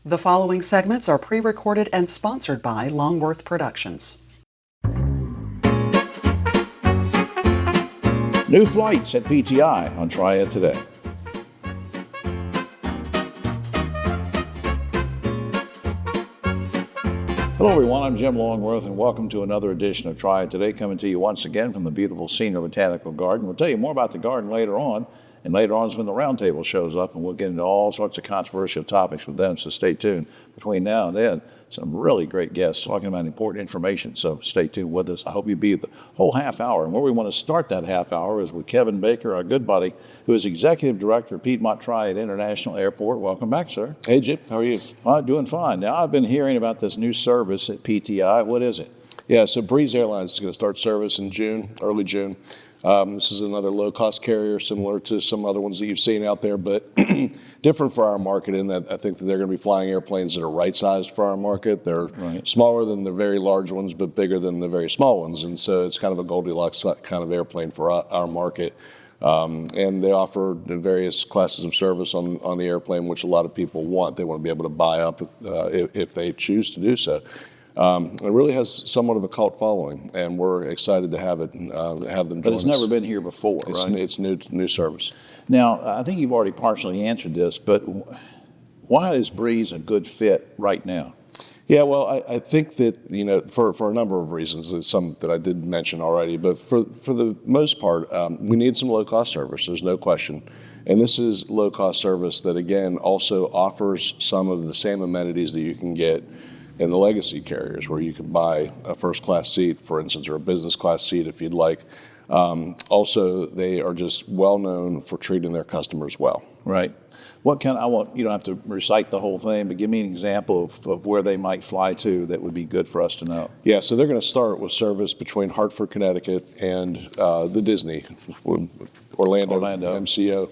The following segments are pre-recorded and sponsored by Longworth Productions. New flights at PTI on Triad Today. Hello everyone, I'm Jim Longworth and welcome to another edition of Triad Today, coming to you once again from the beautiful Senior Botanical Garden. We'll tell you more about the garden later on, and later on is when the roundtable shows up, and we'll get into all sorts of controversial topics with them, so stay tuned. Between now and then, some really great guests talking about important information, so stay tuned with us. I hope you be the whole half hour, and where we want to start that half hour is with Kevin Baker, our good buddy, who is Executive Director of Piedmont Triad International Airport. Welcome back, sir. Hey, Jim. How are you? Doing fine. Now, I've been hearing about this new service at PTI. What is it? Yeah, so Breeze Airlines is going to start service in June, early June. This is another low-cost carrier similar to some other ones that you've seen out there, but different for our market in that I think that they're going to be flying airplanes that are right-sized for our market. They're smaller than the very large ones, but bigger than the very small ones, and so it's kind of a Goldilocks kind of airplane for our market. And they offer various classes of service on the airplane, which a lot of people want. They want to be able to buy up if they choose to do so. It really has somewhat of a cult following, and we're excited to have it, have them join us. But it's never been here before, right? It's new service. Now, I think you've already partially answered this, but why is Breeze a good fit right now? Yeah, well, I think that, for a number of reasons, some that I did mention already, but for the most part, we need some low-cost service, there's no question. And this is low-cost service that, again, also offers some of the same amenities that you can get in the legacy carriers, where you can buy a first-class seat, for instance, or a business-class seat if you'd like. Also, they are just well-known for treating their customers well. Right. You don't have to recite the whole thing, but give me an example of where they might fly to that would be good for us to know. Yeah, so they're going to start with service between Hartford, Connecticut, and the Disney, Orlando. MCO.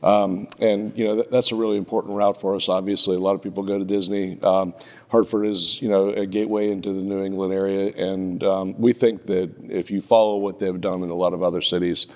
And that's a really important route for us. Obviously, a lot of people go to Disney. Hartford is a gateway into the New England area, and we think that if you follow what they've done in a lot of other cities,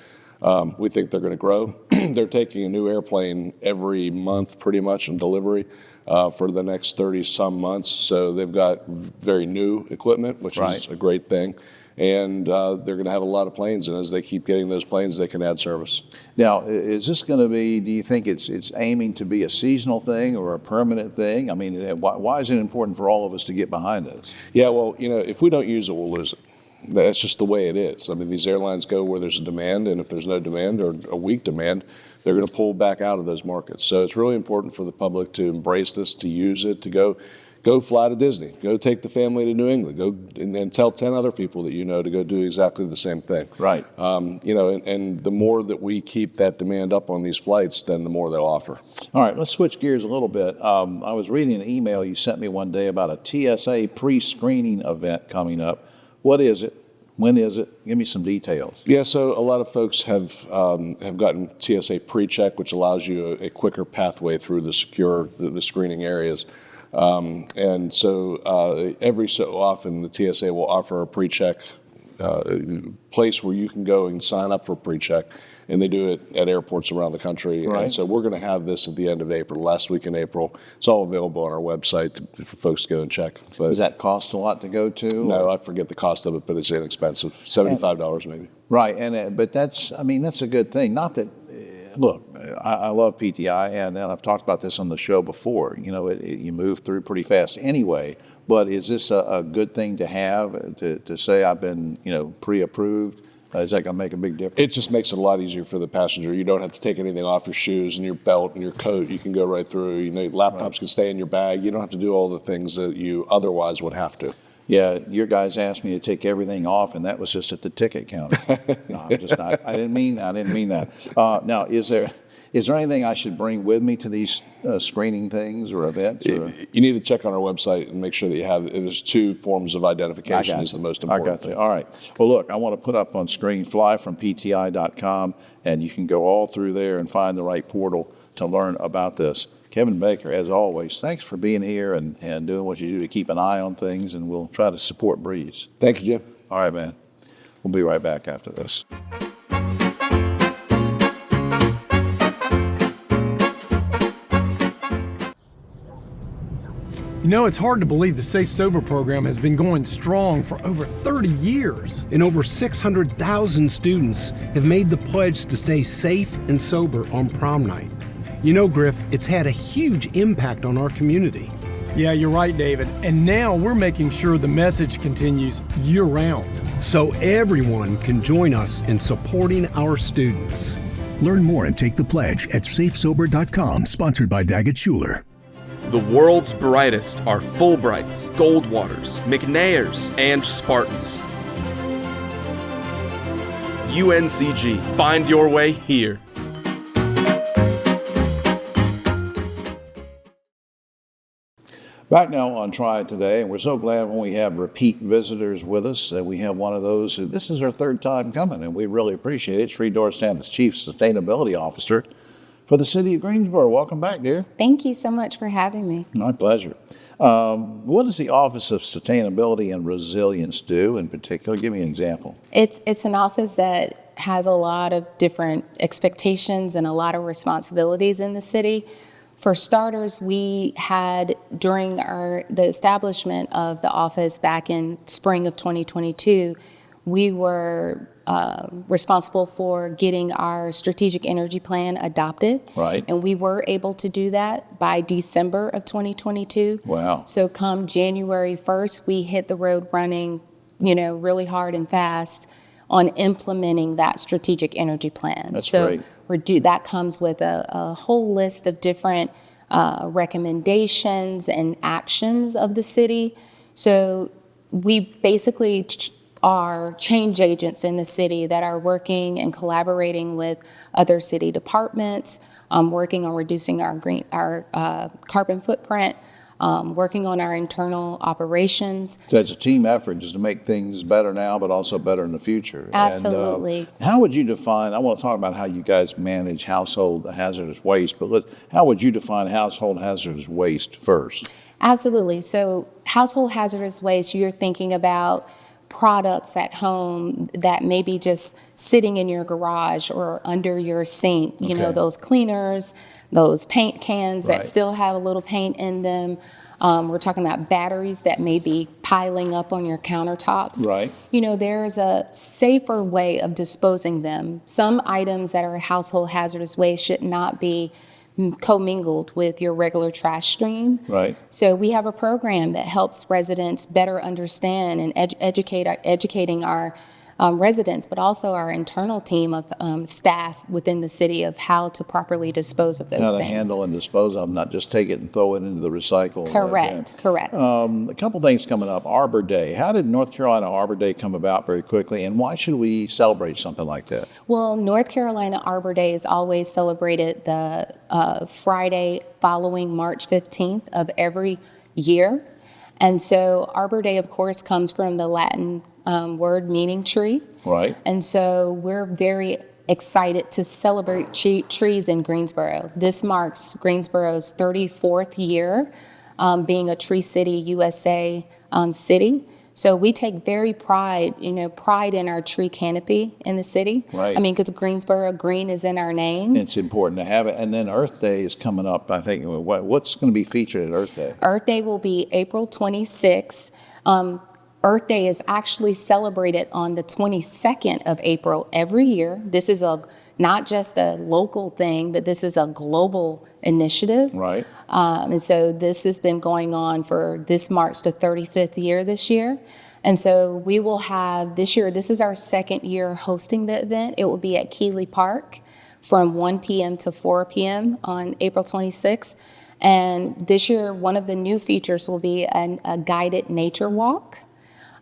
we think they're going to grow. They're taking a new airplane every month, pretty much, in delivery for the next 30-some months. So they've got very new equipment, which is a great thing. And they're going to have a lot of planes, and as they keep getting those planes, they can add service. Now, is this going to be, do you think it's aiming to be a seasonal thing or a permanent thing? I mean, why is it important for all of us to get behind this? Yeah, well, if we don't use it, we'll lose it. That's just the way it is. I mean, these airlines go where there's a demand, and if there's no demand or a weak demand, they're going to pull back out of those markets. So it's really important for the public to embrace this, to use it, to go fly to Disney, go take the family to New England, go and tell 10 other people that to go do exactly the same thing. Right. And the more that we keep that demand up on these flights, then the more they'll offer. All right, let's switch gears a little bit. I was reading an email you sent me one day about a TSA pre-screening event coming up. What is it? When is it? Give me some details. Yeah, so a lot of folks have gotten TSA pre-check, which allows you a quicker pathway through the screening areas. And so every so often, the TSA will offer a pre-check place where you can go and sign up for pre-check, and they do it at airports around the country. Right. And so we're going to have this at the end of April, last week in April. It's all available on our website for folks to go and check. But does that cost a lot to go to? No, I forget the cost of it, but it's inexpensive, $75 maybe. Right, but that's a good thing. Not that. Look, I love PTI, and I've talked about this on the show before. You move through pretty fast anyway. But is this a good thing to have, to say I've been, pre-approved? Is that going to make a big difference? It just makes it a lot easier for the passenger. You don't have to take anything off your shoes and your belt and your coat. You can go right through. Laptops can stay in your bag. You don't have to do all the things that you otherwise would have to. Yeah, your guys asked me to take everything off, and that was just at the ticket counter. No, I'm just not. I didn't mean that. Now, is there anything I should bring with me to these screening things or events? Or? You need to check on our website and make sure that there's 2 forms of identification is the most important thing. All right. Well, look, I want to put up on screen flyfrompti.com, and you can go all through there and find the right portal to learn about this. Kevin Baker, as always, thanks for being here and doing what you do to keep an eye on things, and we'll try to support Breeze. Thank you, Jim. All right, man. We'll be right back after this. You know, it's hard to believe the Safe Sober program has been going strong for over 30 years. And over 600,000 students have made the pledge to stay safe and sober on prom night. You know, Griff, it's had a huge impact on our community. Yeah, you're right, David. And now we're making sure the message continues year-round. So everyone can join us in supporting our students. Learn more and take the pledge at safesober.com, sponsored by Daggett Schuler. The world's brightest are Fulbrights, Goldwaters, McNairs, and Spartans. UNCG, find your way here. Back now on Triad Today, and we're so glad when we have repeat visitors with us. We have one of those who, this is her third time coming, and we really appreciate it. Sri Dorsan's Chief Sustainability Officer for the City of Greensboro. Welcome back, dear. Thank you so much for having me. My pleasure. What does the Office of Sustainability and Resilience do in particular? Give me an example. It's an office that has a lot of different expectations and a lot of responsibilities in the city. For starters, we had, during the establishment of the office back in spring of 2022, we were responsible for getting our strategic energy plan adopted. Right. And we were able to do that by December of 2022. Wow. So come January 1st, we hit the road running, really hard and fast on implementing that strategic energy plan. That's great. That comes with a whole list of different recommendations and actions of the city. So we basically are change agents in the city that are working and collaborating with other city departments, working on reducing our carbon footprint, working on our internal operations. So it's a team effort just to make things better now, but also better in the future. Absolutely. And, how would you define, I want to talk about how you guys manage household hazardous waste, but how would you define household hazardous waste first? Absolutely. So household hazardous waste, you're thinking about products at home that may be just sitting in your garage or under your sink, those cleaners, those paint cans that still have a little paint in them. We're talking about batteries that may be piling up on your countertops. Right. There's a safer way of disposing them. Some items that are household hazardous waste should not be commingled with your regular trash stream. Right. So we have a program that helps residents better understand and educating our residents, but also our internal team of staff within the city of how to properly dispose of those things. How to handle and dispose of them, not just take it and throw it into the recycle. Correct. A couple things coming up. Arbor Day. How did North Carolina Arbor Day come about very quickly, and why should we celebrate something like that? Well, North Carolina Arbor Day is always celebrated the Friday following March 15th of every year. And so Arbor Day, of course, comes from the Latin word meaning tree. Right. And so we're very excited to celebrate trees in Greensboro. This marks Greensboro's 34th year being a Tree City USA city. So we take very pride in our tree canopy in the city. Right. I mean, because Greensboro, green is in our name. It's important to have it. And then Earth Day is coming up, I think. What's going to be featured at Earth Day? Earth Day will be April 26th. Earth Day is actually celebrated on the 22nd of April every year. This is not just a local thing, but this is a global initiative. Right. And so this has been going on this marks the 35th year this year. And so we will have this year, this is our second year hosting the event. It will be at Keeley Park from 1 p.m. to 4 p.m. on April 26th. And this year, one of the new features will be a guided nature walk.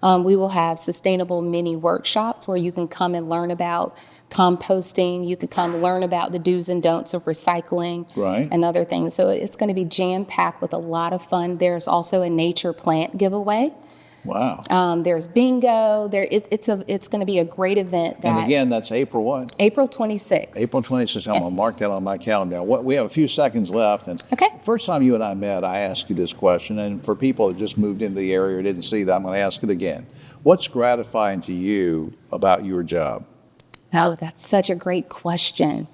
We will have sustainable mini workshops where you can come and learn about composting. You can come learn about the do's and don'ts of recycling and other things. So it's going to be jam-packed with a lot of fun. There's also a nature plant giveaway. Wow. There's bingo. It's going to be a great event. And again, that's April what? April 26th. April 26th. I'm going to mark that on my calendar. We have a few seconds left. And first time you and I met, I asked you this question. And for people that just moved into the area or didn't see that, I'm going to ask it again. What's gratifying to you about your job? Oh, that's such a great question.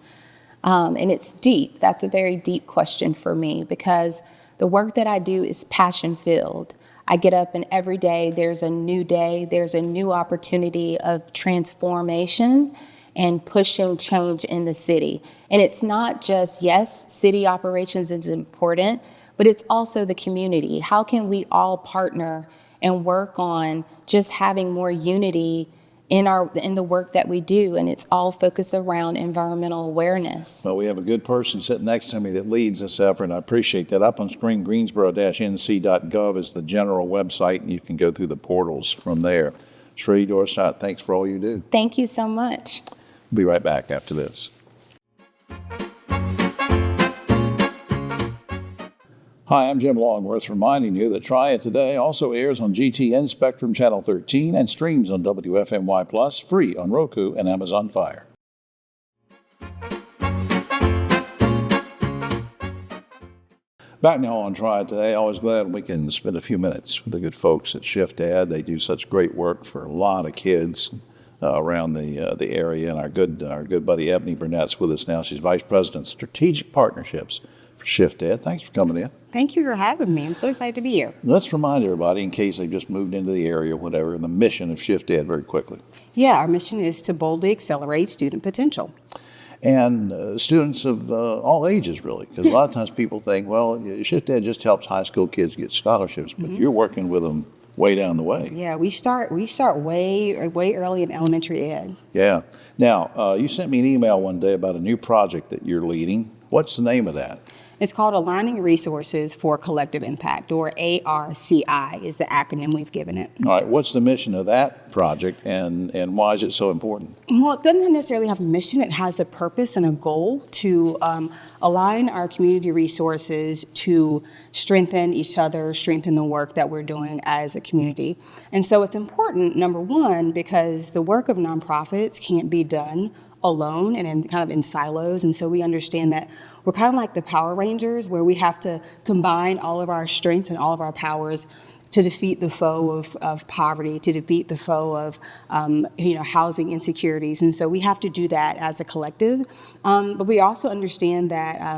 And it's deep. That's a very deep question for me because The work that I do is passion-filled. I get up and every day there's a new opportunity of transformation and pushing change in the city. And it's not just, yes, city operations is important, but it's also the community. How can we all partner and work on just having more unity in the work that we do? And it's all focused around environmental awareness. Well, we have a good person sitting next to me that leads this effort, and I appreciate that. Up on screen, greensboro-nc.gov is the general website, and you can go through the portals from there. Sheree Dorstadt, thanks for all you do. Thank you so much. We'll be right back after this. Hi, I'm Jim Longworth, reminding you that Triad Today also airs on GTN Spectrum Channel 13 and streams on WFMY Plus, free on Roku and Amazon Fire. Back now on Triad Today. Always glad we can spend a few minutes with the good folks at Shift Ed. They do such great work for a lot of kids around the area, and our good buddy Ebony Burnett's with us now. She's Vice President of Strategic Partnerships for Shift Ed. Thanks for coming in. Thank you for having me. I'm so excited to be here. Let's remind everybody, in case they've just moved into the area or whatever, the mission of Shift Ed very quickly. Yeah, our mission is to boldly accelerate student potential. And students of all ages, really, because a lot of times people think, well, Shift Ed just helps high school kids get scholarships, but you're working with them way down the way. Yeah, we start way early in elementary ed. Yeah. Now, you sent me an email one day about a new project that you're leading. What's the name of that? It's called Aligning Resources for Collective Impact, or ARCI is the acronym we've given it. All right, what's the mission of that project, and why is it so important? Well, it doesn't necessarily have a mission. It has a purpose and a goal to align our community resources to strengthen each other, strengthen the work that we're doing as a community. And so it's important, number one, because the work of nonprofits can't be done alone and in silos. And so we understand that we're kind of like the Power Rangers, where we have to combine all of our strengths and all of our powers to defeat the foe of poverty, to defeat the foe of housing insecurities. And so we have to do that as a collective. But we also understand that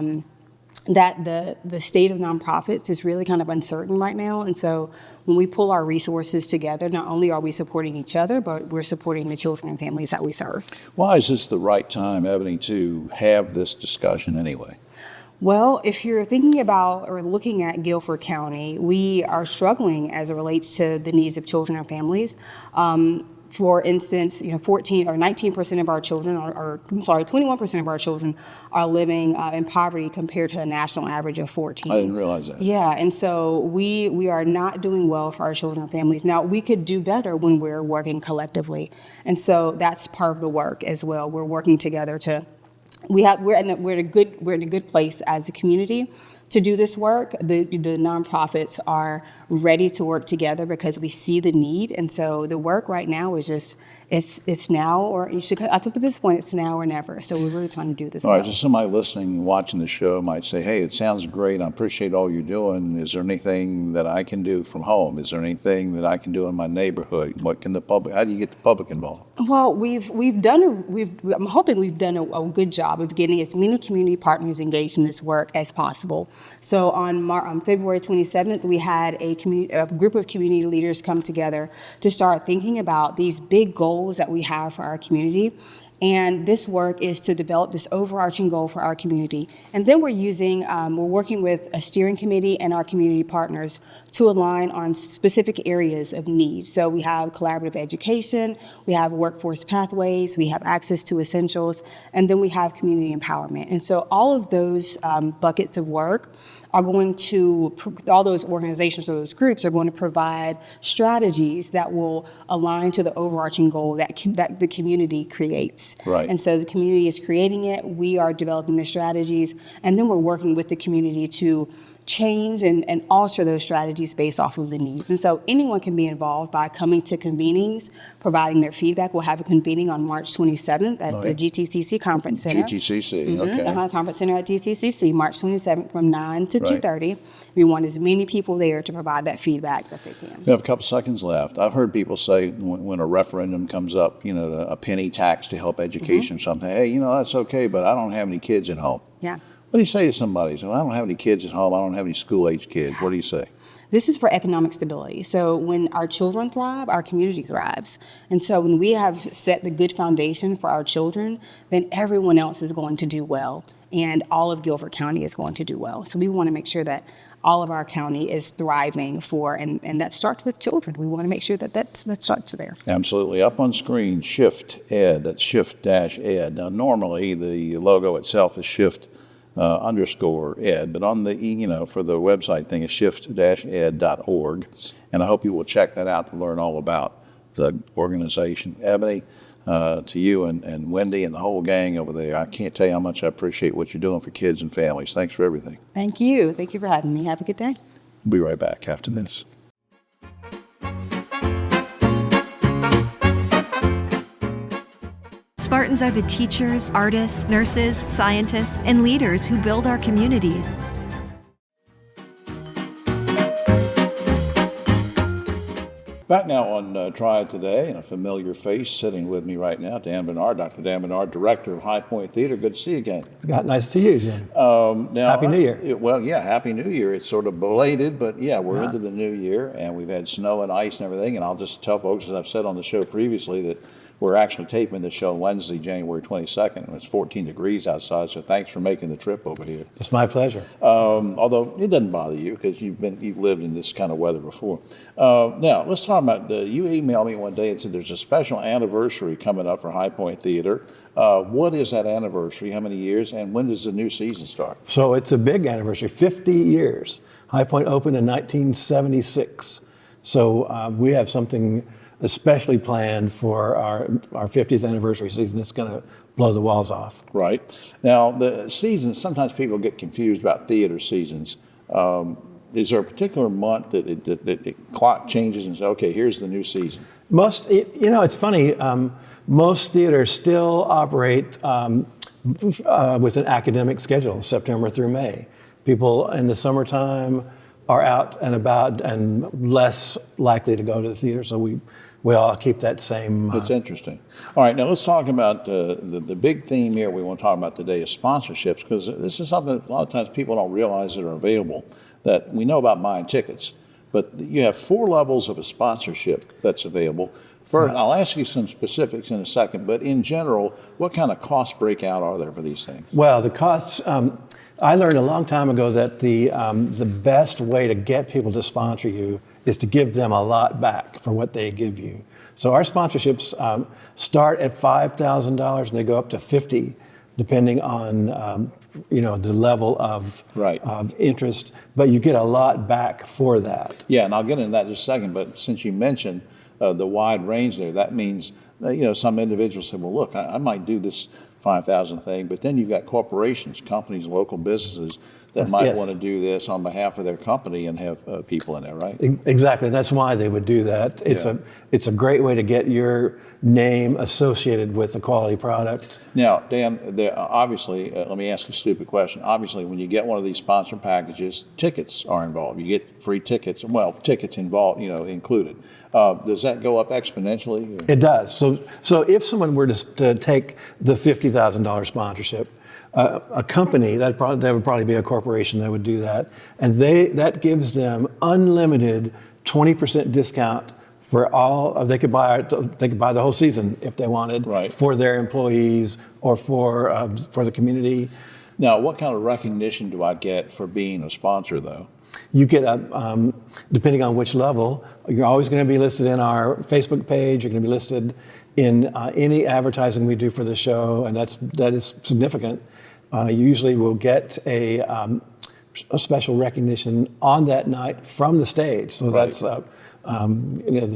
the state of nonprofits is really kind of uncertain right now. And so when we pull our resources together, not only are we supporting each other, but we're supporting the children and families that we serve. Why is this the right time, Ebony, to have this discussion anyway? Well, if you're thinking about or looking at Guilford County, we are struggling as it relates to the needs of children and families. For instance, 19% of our children, 21% of our children are living in poverty compared to a national average of 14. I didn't realize that. Yeah, and so we are not doing well for our children and families. Now, we could do better when we're working collectively, and so that's part of the work as well. We're working together we're in a good place as a community to do this work. The nonprofits are ready to work together because we see the need, and so the work right now is just it's now or I think at this point it's now or never. So we're really trying to do this. All right, so somebody listening, watching the show might say, "Hey, it sounds great. I appreciate all you're doing. Is there anything that I can do from home? Is there anything that I can do in my neighborhood? What can the public? How do you get the public involved?" Well, I'm hoping we've done a good job of getting as many community partners engaged in this work as possible. So on February 27th, we had a group of community leaders come together to start thinking about these big goals that we have for our community. And this work is to develop this overarching goal for our community. And then we're working with a steering committee and our community partners to align on specific areas of need. So we have collaborative education, we have workforce pathways, we have access to essentials, and then we have community empowerment. And so all of those buckets of work are going to, all those organizations or those groups are going to provide strategies that will align to the overarching goal that the community creates. Right. And so the community is creating it, we are developing the strategies, and then we're working with the community to change and alter those strategies based off of the needs. And so anyone can be involved by coming to convenings, providing their feedback. We'll have a convening on March 27th at the GTCC Conference Center. GTCC, okay. The Conference Center at GTCC, March 27th from 9 to 2:30. We want as many people there to provide that feedback that they can. We have a couple seconds left. I've heard people say when a referendum comes up, a penny tax to help education or something, hey, that's okay, but I don't have any kids at home. Yeah. What do you say to somebody? So I don't have any kids at home. I don't have any school-age kids. What do you say? This is for economic stability. So when our children thrive, our community thrives. And so when we have set the good foundation for our children, then everyone else is going to do well, and all of Guilford County is going to do well. So we want to make sure that all of our county is thriving and that starts with children. We want to make sure that starts there. Absolutely. Up on screen, Shift Ed, that's Shift-Ed. Now, normally the logo itself is Shift _ ed, but on the, for the website thing is shift-ed.org. And I hope you will check that out to learn all about the organization. Ebony, to you and Wendy and the whole gang over there, I can't tell you how much I appreciate what you're doing for kids and families. Thanks for everything. Thank you. Thank you for having me. Have a good day. We'll be right back after this. Spartans are the teachers, artists, nurses, scientists, and leaders who build our communities. Back now on Triad Today, and a familiar face sitting with me right now, Dan Bernard, Dr. Dan Bernard, Director of High Point Theater. Good to see you again. Nice to see you, Jim. Happy New Year. Happy New Year. It's sort of belated, but we're into the new year, and we've had snow and ice and everything, and I'll just tell folks, as I've said on the show previously, that we're actually taping the show Wednesday, January 22nd, and it's 14 degrees outside, so thanks for making the trip over here. It's my pleasure. Although it doesn't bother you because you've lived in this kind of weather before. Now, let's talk about, you emailed me one day and said there's a special anniversary coming up for High Point Theater. What is that anniversary? How many years? And when does the new season start? So it's a big anniversary, 50 years. High Point opened in 1976. So we have something especially planned for our 50th anniversary season. It's going to blow the walls off. Right. Now, the seasons, sometimes people get confused about theater seasons. Is there a particular month that the clock changes and say, okay, here's the new season? It's funny, most theaters still operate with an academic schedule, September through May. People in the summertime are out and about and less likely to go to the theater, so we all keep that same. That's interesting. All right, now let's talk about the big theme here we want to talk about today is sponsorships, because this is something that a lot of times people don't realize that are available, that we know about buying tickets, but you have 4 levels of a sponsorship that's available. First, I'll ask you some specifics in a second, but in general, what kind of cost breakout are there for these things? Well, the costs, I learned a long time ago that the best way to get people to sponsor you is to give them a lot back for what they give you. So our sponsorships start at $5,000 and they go up to $50,000, depending on the level of interest. But you get a lot back for that. Yeah, and I'll get into that in just a second. But since you mentioned the wide range there, that means some individuals say, well, look, I might do this 5,000 thing, but then you've got corporations, companies, local businesses that might want to do this on behalf of their company and have people in there, right? Exactly. That's why they would do that. It's a great way to get your name associated with a quality product. Now, Dan, obviously, let me ask you a stupid question. Obviously, when you get one of these sponsor packages, tickets are involved. You get free tickets. Well, tickets involved, included. Does that go up exponentially? It does. So if someone were to take the $50,000 sponsorship, a company, that would probably be a corporation that would do that, and that gives them unlimited 20% discount for all. They could buy the whole season if they wanted, for their employees or for the community. Now, what kind of recognition do I get for being a sponsor, though? You get depending on which level, you're always going to be listed in our Facebook page. You're going to be listed in any advertising we do for the show, and that is significant. You usually will get a special recognition on that night from the stage. So that's the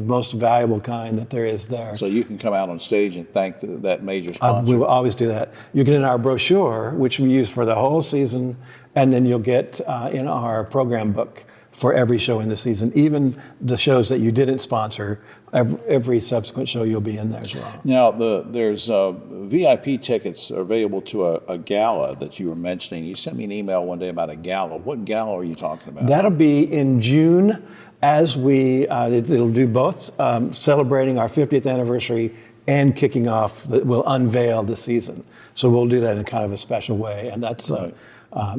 most valuable kind that there is there. So you can come out on stage and thank that major sponsor. We will always do that. You get in our brochure, which we use for the whole season, and then you'll get in our program book for every show in the season, even the shows that you didn't sponsor. Every subsequent show you'll be in there as well. Now, there's VIP tickets available to a gala that you were mentioning. You sent me an email one day about a gala. What gala are you talking about? That'll be in June, as it'll do both, celebrating our 50th anniversary and kicking off, we'll unveil the season. So we'll do that in kind of a special way, and that's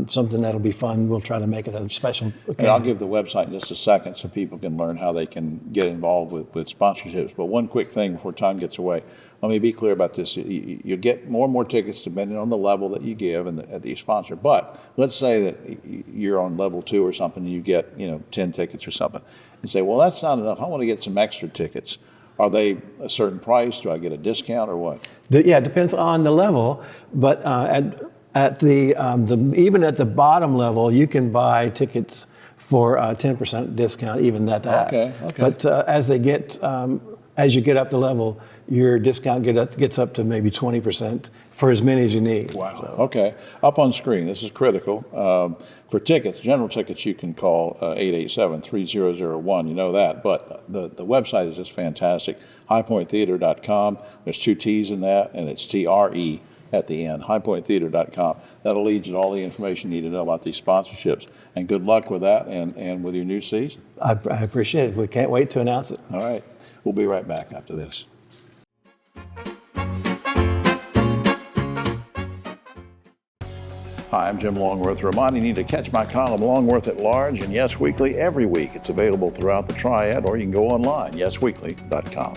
something that'll be fun. We'll try to make it a special occasion. And I'll give the website in just a second so people can learn how they can get involved with sponsorships. But one quick thing before time gets away. Let me be clear about this. You get more and more tickets depending on the level that you give and that you sponsor. But let's say that you're on level 2 or something, and you get 10 tickets or something, and say, well, that's not enough. I want to get some extra tickets. Are they a certain price? Do I get a discount or what? Yeah, it depends on the level. But at the even at the bottom level, you can buy tickets for 10% discount, even at that. Okay. But as you get up the level, your discount gets up to maybe 20% for as many as you need. Wow. So. Okay. Up on screen, this is critical. For tickets, general tickets, you can call 887-3001. You know that. But the website is just fantastic. HighPointTheater.com. There's 2 T's in that, and it's TRE at the end. HighPointTheater.com. That'll lead you to all the information you need to know about these sponsorships. And good luck with that and with your new season. I appreciate it. We can't wait to announce it. All right. We'll be right back after this. Hi, I'm Jim Longworth, reminding you to catch my column Longworth at Large and Yes Weekly every week. It's available throughout the Triad, or you can go online, yesweekly.com.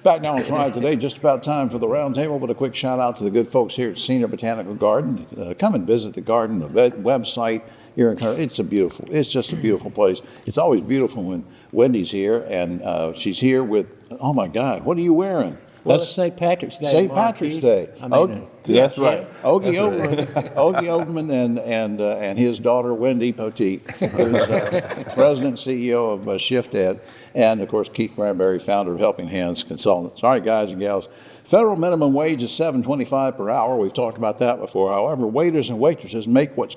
Back now on Triad Today, just about time for the roundtable, but a quick shout out to the good folks here at Senior Botanical Garden. Come and visit the garden, the website. It's just a beautiful place. It's always beautiful when Wendy's here, and she's here with, oh my God, what are you wearing? Well, it's St. Patrick's Day. St. Patrick's Day. That's right. Ogie Overman and his daughter Wendy Poteet, who's president and CEO of Shift Ed, and of course Keith Granberry, founder of Helping Hands Consultants. All right, guys and gals, federal minimum wage is $7.25 per hour. We've talked about that before. However, waiters and waitresses make what's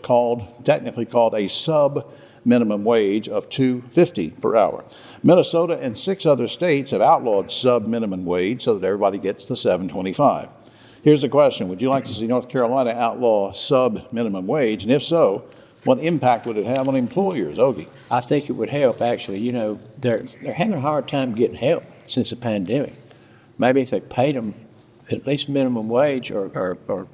technically called a sub minimum wage of $2.50 per hour. Minnesota and 6 other states have outlawed sub-minimum wage so that everybody gets the $7.25. Here's the question. Would you like to see North Carolina outlaw sub-minimum wage? And if so, what impact would it have on employers? Ogie? I think it would help, actually. They're having a hard time getting help since the pandemic. Maybe if they paid them at least minimum wage or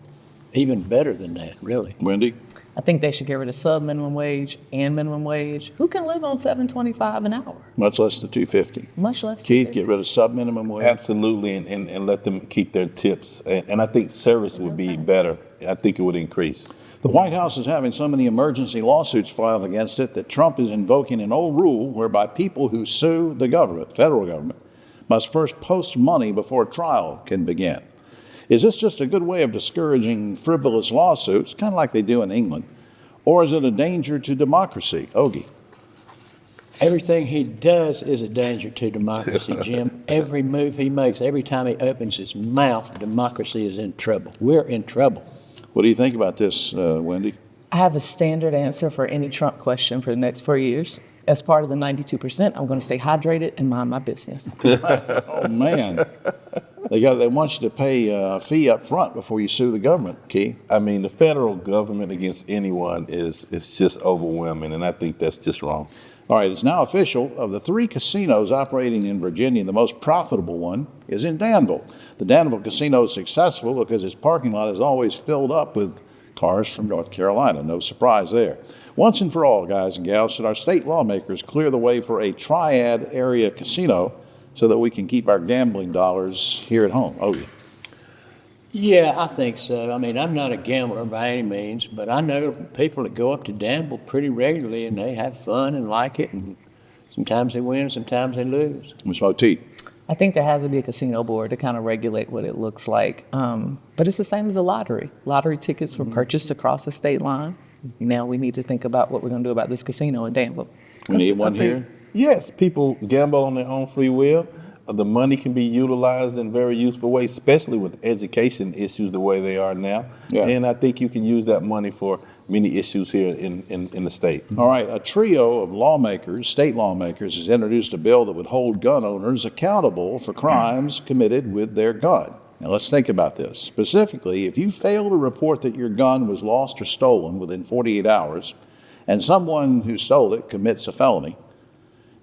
even better than that, really. Wendy? I think they should get rid of sub-minimum wage and minimum wage. Who can live on $7.25 an hour? Much less than $2.50. Much less. Keith, get rid of sub-minimum wage? Absolutely, and let them keep their tips. And I think service would be better. I think it would increase. The White House is having so many emergency lawsuits filed against it that Trump is invoking an old rule whereby people who sue the government, federal government, must first post money before trial can begin. Is this just a good way of discouraging frivolous lawsuits, kind of like they do in England, or is it a danger to democracy? Ogie? Everything he does is a danger to democracy, Jim. Every move he makes, every time he opens his mouth, democracy is in trouble. We're in trouble. What do you think about this, Wendy? I have a standard answer for any Trump question for the next 4 years. As part of the 92%, I'm going to stay hydrated and mind my business. Oh, man. They want you to pay a fee up front before you sue the government, Keith. I mean, the federal government against anyone is just overwhelming, and I think that's just wrong. All right, it's now official. Of the 3 casinos operating in Virginia, the most profitable one is in Danville. The Danville Casino is successful because its parking lot is always filled up with cars from North Carolina. No surprise there. Once and for all, guys and gals, should our state lawmakers clear the way for a Triad area casino so that we can keep our gambling dollars here at home? Oh, yeah. Yeah, I think so. I mean, I'm not a gambler by any means, but I know people that go up to Danville pretty regularly, and they have fun and like it, and sometimes they win, sometimes they lose. Ms. Moteet? I think there has to be a casino board to kind of regulate what it looks like. But it's the same as the lottery. Lottery tickets were purchased across the state line. Now we need to think about what we're going to do about this casino in Danville. We need one here? Yes, people gamble on their own free will. The money can be utilized in very useful ways, especially with education issues the way they are now. Yeah. And I think you can use that money for many issues here in the state. All right, a trio of lawmakers, state lawmakers, has introduced a bill that would hold gun owners accountable for crimes committed with their gun. Now let's think about this. Specifically, if you fail to report that your gun was lost or stolen within 48 hours, and someone who stole it commits a felony,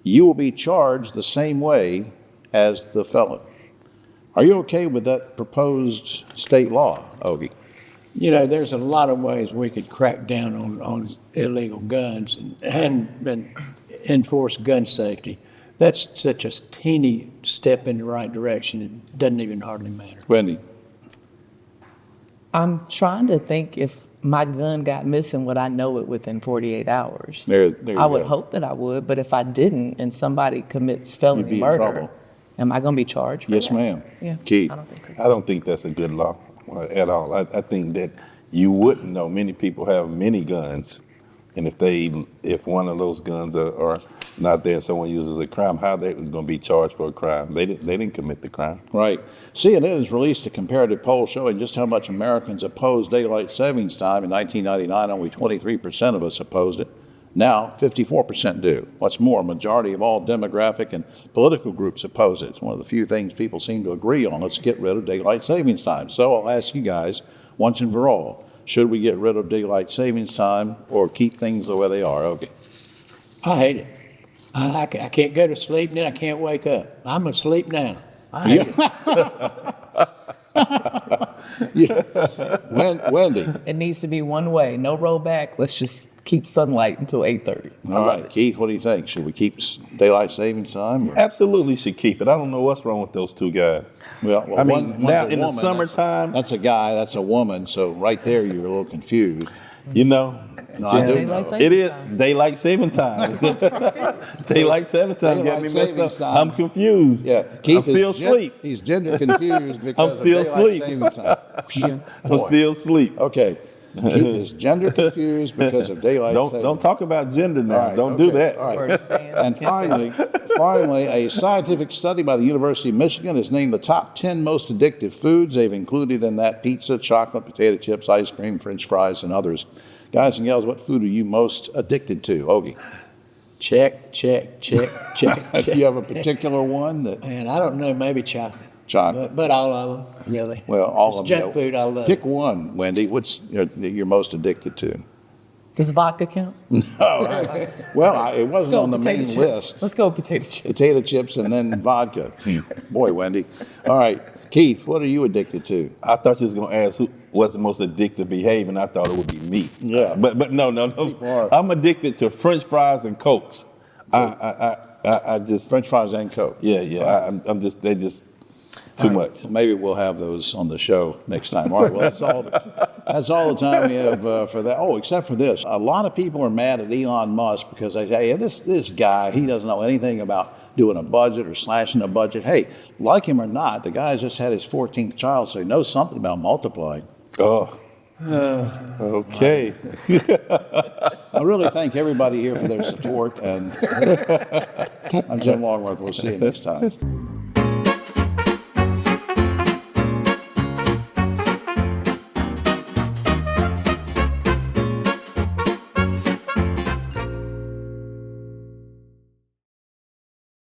you will be charged the same way as the felon. Are you okay with that proposed state law, Ogie? You know, there's a lot of ways we could crack down on illegal guns and enforce gun safety. That's such a teeny step in the right direction, it doesn't even hardly matter. Wendy? I'm trying to think if my gun got missing, would I know it within 48 hours? There you I would go. hope that I would, but if I didn't and somebody commits You'd felony be in murder, trouble. am I going to be charged for Yes, that? ma'am. Yeah. Keith? I don't think so. I don't think that's a good law at all. I think that you wouldn't know. Many people have many guns, and if one of those guns are not there and someone uses a crime, how they going to be charged for a crime? They didn't commit the crime. Right. CNN has released a comparative poll showing just how much Americans oppose daylight savings time. In 1999, only 23% of us opposed it. Now, 54% do. What's more, a majority of all demographic and political groups oppose it. It's one of the few things people seem to agree on. Let's get rid of daylight savings time. So I'll ask you guys, once and for all, should we get rid of daylight savings time or keep things the way they are? Okay. I hate it. I can't go to sleep, and then I can't wake up. I'm asleep now. I hate it. Wendy. It needs to be one way, no rollback. Let's just keep sunlight until 8:30. All right, Keith, what do you think? Should we keep daylight savings time? Absolutely should keep it. I don't know what's wrong with those two guys. Well, I mean, one's now a in the woman, summertime, that's a guy, that's a woman. So right there, you're a little confused. you know. No, I do know. It is daylight saving time. Daylight saving time got me messed up. Time. I'm confused. Yeah, I'm still asleep. He's gender confused because I'm still of daylight asleep. saving time. I'm still asleep. Okay, Keith is gender confused because of daylight saving. Don't talk about gender now. All right, don't do okay, that. all right. And finally, a scientific study by the University of Michigan has named the top 10 most addictive foods. They've included in that pizza, chocolate, potato chips, ice cream, French fries, and others. Guys and gals, what food are you most addicted to? Ogie? Check. Do you have a particular one that? And I don't know, maybe chocolate. Chocolate. But all of them, really. Well, all It's of them. junk food, I love. Pick one, Wendy. What's you're most addicted to? Does vodka count? All right. Well, it wasn't on the main list. Let's go with potato chips. Potato chips and then vodka. Boy, Wendy. All right. Keith, what are you addicted to? I thought you was gonna ask what's the most addictive behavior, and I thought it would be meat. Yeah. But no. I'm addicted to French fries and Cokes. I just French fries and Coke. Yeah. I'm just they just too much. Maybe we'll have those on the show next time. All right. Well, that's all the time we have for that. Oh, except for this. A lot of people are mad at Elon Musk because they say, hey, this guy, he doesn't know anything about doing a budget or slashing a budget. Hey, like him or not, the guy's just had his 14th child, so he knows something about multiplying. Oh. Okay. I really thank everybody here for their support, and I'm Jim Longworth. We'll see you next time.